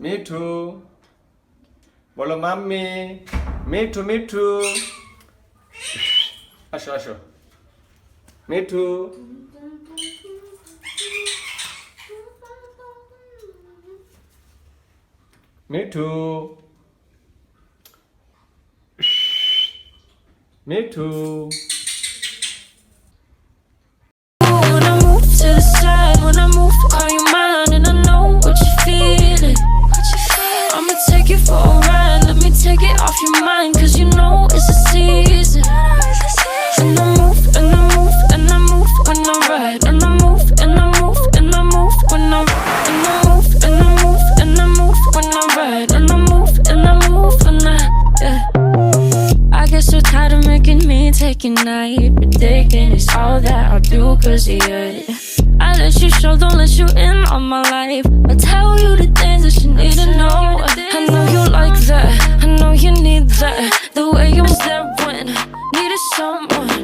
Me too. বলো mummy. Me too, me too. আসো আসো. Me too. Me too. Me too. When I move to the side, when I move, call you mine, and I know what you're feeling. I'ma take you for a ride, let me take it off your mind, cause you know it's a season. And I move, and I move, and I move when I ride, and I move, and I move, and I move when I ride, and I move, and I move, and I move when I ride, and I move, and I move when I, yeah. I get so tired of making me take your night, predicting it's all that I'll do cause of you. I let you show, don't let you in on my life. I tell you the things that you need to know. I know you like that, I know you need that. The way you was there when I needed someone.